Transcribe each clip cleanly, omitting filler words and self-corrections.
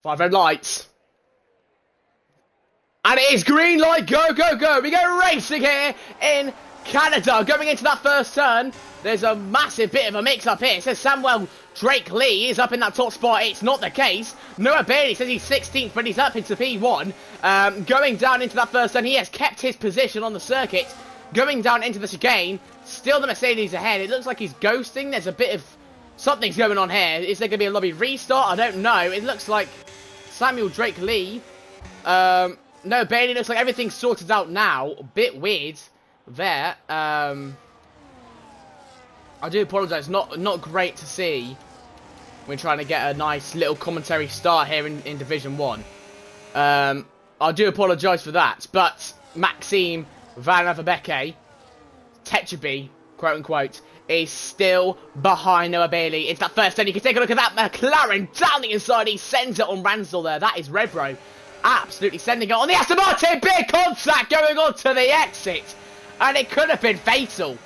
5 red lights. And it is green light, go, go, go. We go racing here in Canada. Going into that first turn, there's a massive bit of a mix-up here. It says Samuel Drake Lee is up in that top spot. It's not the case. Noah Bailey says he's 16th, but he's up into P1. Going down into that first turn, he has kept his position on the circuit. Going down into the chicane, still the Mercedes ahead. It looks like he's ghosting. There's a bit of something's going on here. Is there going to be a lobby restart? I don't know. It looks like Samuel Drake Lee. No, Bailey looks like everything's sorted out now. A bit weird there. I do apologise. Not great to see. We're trying to get a nice little commentary start here in Division 1. I do apologise for that. But Maxime Van Averbeke, TECHUBI, quote-unquote, is still behind Noah Bailey. It's that first turn. You can take a look at that McLaren down the inside. He sends it on Ransdell there. That is Redbro. Absolutely sending it on the Aston Martin. Big contact going on to the exit. And it could have been fatal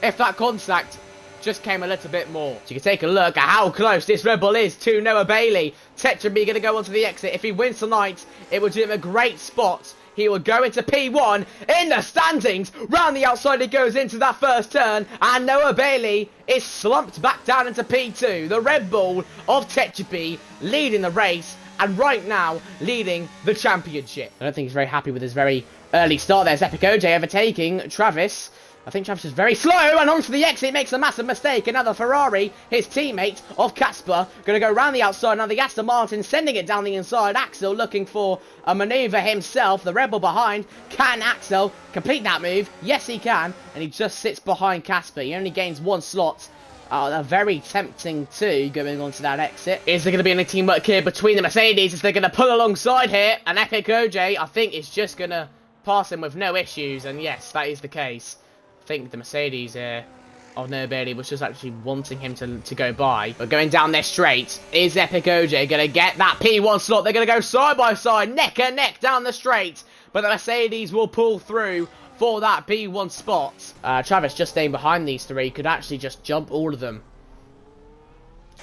if that contact just came a little bit more. So you can take a look at how close this Red Bull is to Noah Bailey. TECHUBI going to go onto the exit. If he wins tonight, it will do him a great spot. He will go into P1 in the standings. Round the outside he goes into that first turn. And Noah Bailey is slumped back down into P2. The Red Bull of TECHUBI leading the race. And right now, leading the championship. I don't think he's very happy with his very early start. There's Epic OJ overtaking Travis. I think Travis is very slow, and onto the exit, makes a massive mistake. Another Ferrari, his teammate of Casper, going to go round the outside. Now the Aston Martin sending it down the inside. Axel looking for a manoeuvre himself. The Rebel behind. Can Axel complete that move? Yes, he can. And he just sits behind Casper. He only gains 1 slot. They're very tempting too, going on to that exit. Is there going to be any teamwork here between the Mercedes? Is they going to pull alongside here? And Epic OJ, I think, is just going to pass him with no issues. And yes, that is the case. I think the Mercedes here of Noah Bailey was just actually wanting him to go by. But going down there straight, is Epic OJ going to get that P1 slot? They're going to go side by side, neck and neck down the straight. But the Mercedes will pull through for that P1 spot. Travis just staying behind these three could actually just jump all of them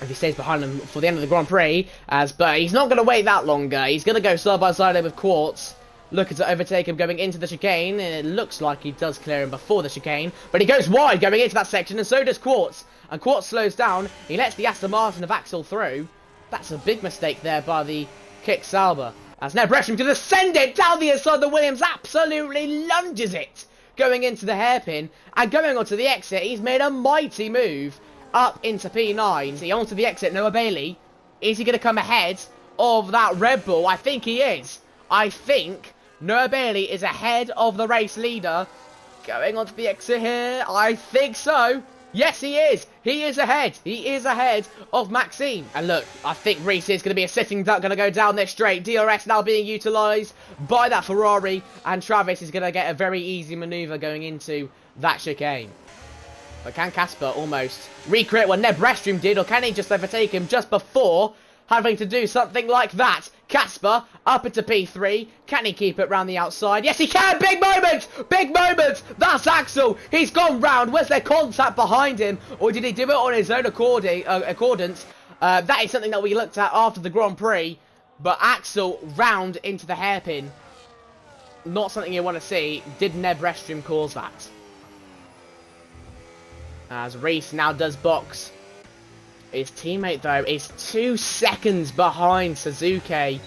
if he stays behind them for the end of the Grand Prix. But he's not going to wait that longer. He's going to go side by side with Quartz, looking to overtake him going into the chicane. And it looks like he does clear him before the chicane, but he goes wide going into that section, and so does Quartz. And Quartz slows down. He lets the Aston Martin of Axel through. That's a big mistake there by the Kick Sauber. As now Bresham to send it down the inside. The Williams absolutely lunges it going into the hairpin, and going onto the exit, he's made a mighty move up into P9. See, onto the exit, Noah Bailey. Is he going to come ahead of that Red Bull? I think he is. I think Noah Bailey is ahead of the race leader. Going onto the exit here. I think so. Yes, he is. He is ahead. He is ahead of Maxime. And look, I think Reese is going to be a sitting duck, going to go down there straight. DRS now being utilised by that Ferrari. And Travis is going to get a very easy manoeuvre going into that chicane. But can Casper almost recreate what Neb Restream did? Or can he just overtake him just before having to do something like that? Casper up into P3. Can he keep it round the outside? Yes, he can. Big moment. Big moment. That's Axel. He's gone round. Was there contact behind him, or did he do it on his own accordance? That is something that we looked at after the Grand Prix. But Axel round into the hairpin. Not something you want to see. Did Neb Restream cause that? As Reese now does box. His teammate, though, is 2 seconds behind Suzuki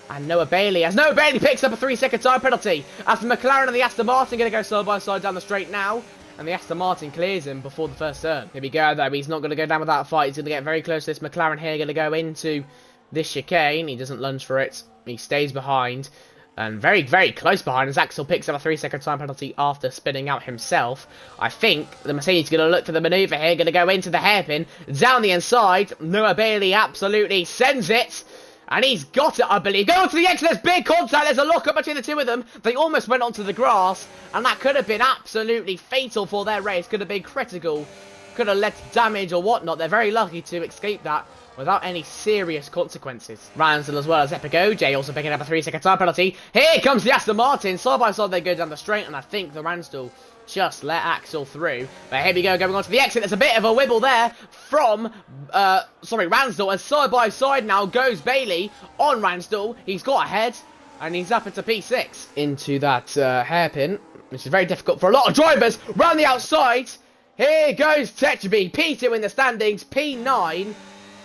and Noah Bailey. As Noah Bailey picks up a 3-second time penalty. As the McLaren and the Aston Martin going to go side by side down the straight now. And the Aston Martin clears him before the first turn. Here we go, though. He's not going to go down without a fight. He's going to get very close to this McLaren here. Going to go into this chicane. He doesn't lunge for it. He stays behind. And very, very close behind as Axel picks up a 3-second time penalty after spinning out himself. I think the Mercedes is going to look for the manoeuvre here. Going to go into the hairpin. Down the inside. Noah Bailey absolutely sends it. And he's got it, I believe. Going to the exit. There's big contact. There's a lock-up between the two of them. They almost went onto the grass. And that could have been absolutely fatal for their race. Could have been critical. Could have led to damage or whatnot. They're very lucky to escape that. without any serious consequences. Ransdell as well as Epic OJ also picking up a 3-second time penalty. Here comes the Aston Martin. Side by side they go down the straight, and I think the Ransdell just let Axel through. But here we go, going on to the exit. There's a bit of a wibble there from, Ransdell. And side by side now goes Bailey on Ransdell. He's got ahead, and he's up into P6. Into that hairpin, which is very difficult for a lot of drivers. Round the outside, here goes TECHUBI. P2 in the standings, P9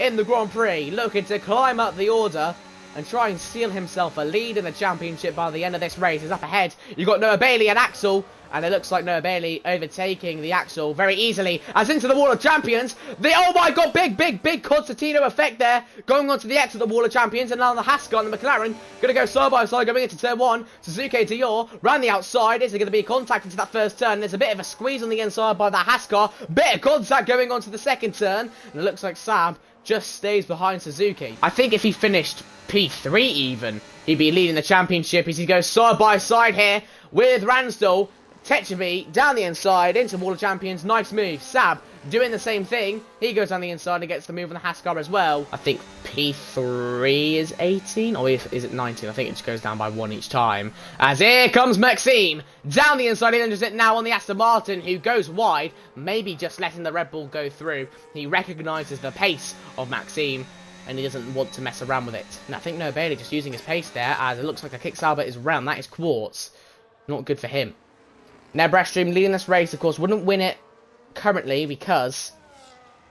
in the Grand Prix. Looking to climb up the order and try and seal himself a lead in the championship by the end of this race. He's up ahead. You've got Noah Bailey and Axel. And it looks like Noah Bailey overtaking the Axel very easily. As into the Wall of Champions. Oh my god, big Constantino effect there. Going on to the X of the Wall of Champions. And now the Haskell and the McLaren. Going to go side by side going into turn 1. Suzuki Dior round the outside. Is there going to be contact into that first turn? There's a bit of a squeeze on the inside by the Haskell. Bit of contact going on to the second turn. And it looks like Sab just stays behind Suzuki. I think if he finished P3 even, he'd be leading the championship as he goes side by side here with Ransdell. TECHUBI down the inside into Wall of Champions. Nice move. Sab doing the same thing. He goes down the inside and gets the move on the Haskell as well. I think P3 is 18 or is it 19? I think it just goes down by 1 each time. As here comes Maxime down the inside. He enters it now on the Aston Martin, who goes wide. Maybe just letting the Red Bull go through. He recognises the pace of Maxime and he doesn't want to mess around with it. And I think Noah Bailey just using his pace there, as it looks like a kick Albert is round. That is Quartz. Not good for him. Now, Breastream leading this race, of course, wouldn't win it currently because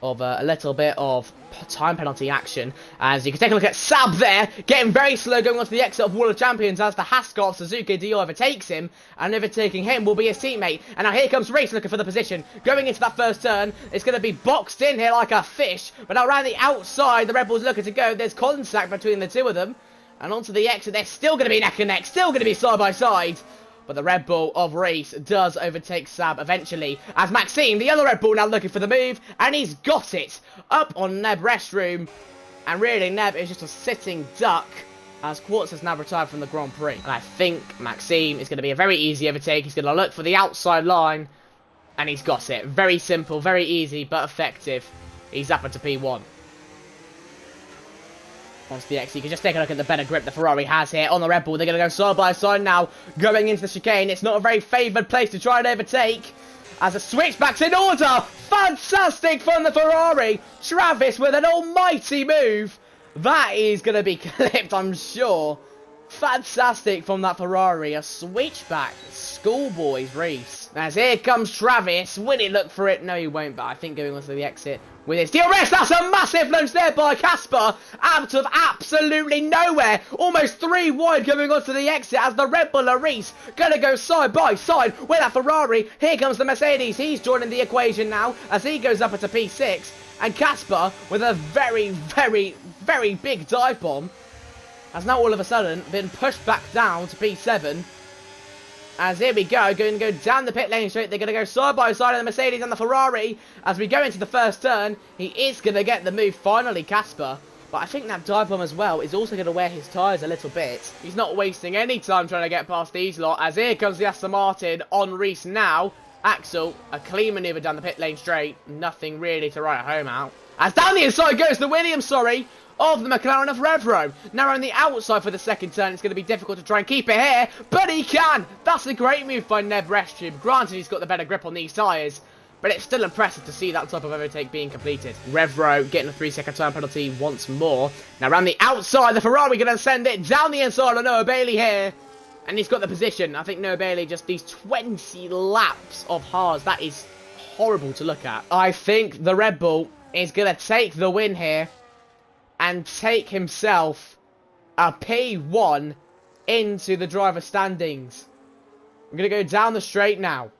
of a little bit of time penalty action. As you can take a look at Sab there, getting very slow going on to the exit of Wall of Champions as the Haskell of Suzuki Dior overtakes him, and overtaking him will be his teammate. And now here comes Reese looking for the position. Going into that first turn, it's going to be boxed in here like a fish, but now around the outside, the Red Bull's looking to go. There's contact between the two of them, and onto the exit, they're still going to be neck and neck, still going to be side by side. But the Red Bull of Reese does overtake Sab eventually. As Maxime, the other Red Bull, now looking for the move. And he's got it up on Neb Restroom. And really, Neb is just a sitting duck, as Quartz has now retired from the Grand Prix. And I think Maxime is going to be a very easy overtake. He's going to look for the outside line. And he's got it. Very simple, very easy, but effective. He's up into P1. Onto the X, you can just take a look at the better grip the Ferrari has here on the Red Bull. They're going to go side by side now, going into the chicane. It's not a very favoured place to try and overtake, as a switchback's in order. Fantastic from the Ferrari. Travis with an almighty move. That is going to be clipped, I'm sure. Fantastic from that Ferrari. A switchback. Schoolboys race. As here comes Travis. Will he look for it? No, he won't, but I think going onto the exit with his DRS. That's a massive lunge there by Casper. Out of absolutely nowhere. Almost 3 wide going onto the exit as the Red Bull Reese going to go side by side with that Ferrari. Here comes the Mercedes. He's joining the equation now as he goes up into P6. And Casper with a very big dive bomb has now all of a sudden been pushed back down to P7. As here we go, going to go down the pit lane straight. They're going to go side by side of the Mercedes and the Ferrari. As we go into the first turn, he is going to get the move finally, Casper. But I think that dive bomb as well is also going to wear his tyres a little bit. He's not wasting any time trying to get past these lot. As here comes the Aston Martin on Reese now. Axel, a clean manoeuvre down the pit lane straight. Nothing really to write home out. As down the inside goes the Williams, of the McLaren of Revro. Now on the outside for the second turn, it's going to be difficult to try and keep it here, but he can. That's a great move by Neb Reshtube. Granted, he's got the better grip on these tyres, but it's still impressive to see that type of overtake being completed. Revro getting a 3-second time penalty once more. Now around the outside, the Ferrari going to send it down the inside on Noah Bailey here. And he's got the position. I think Noah Bailey, just these 20 laps of HARDS, that is horrible to look at. I think the Red Bull is going to take the win here and take himself a P1 into the driver standings. I'm going to go down the straight now.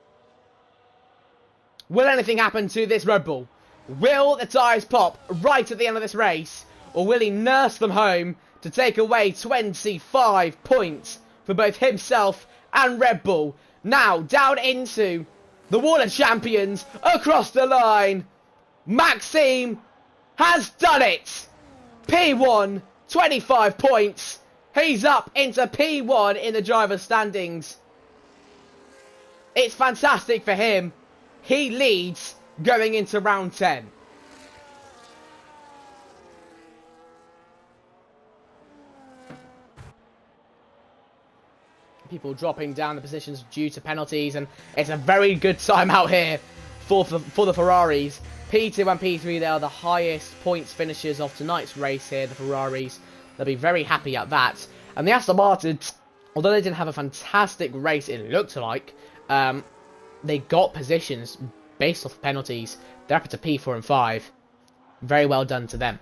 Will anything happen to this Red Bull? Will the tyres pop right at the end of this race? Or will he nurse them home to take away 25 points for both himself and Red Bull? Now, down into the Wall of Champions, across the line. Maxime has done it! P1, 25 points. He's up into P1 in the driver's standings. It's fantastic for him. He leads going into round 10. People dropping down the positions due to penalties, and it's a very good time out here for the Ferraris. P2 and P3, they are the highest points finishers of tonight's race here, the Ferraris. They'll be very happy at that. And the Aston Martin, although they didn't have a fantastic race, it looked like, they got positions based off penalties. They're up to P4 and 5. Very well done to them.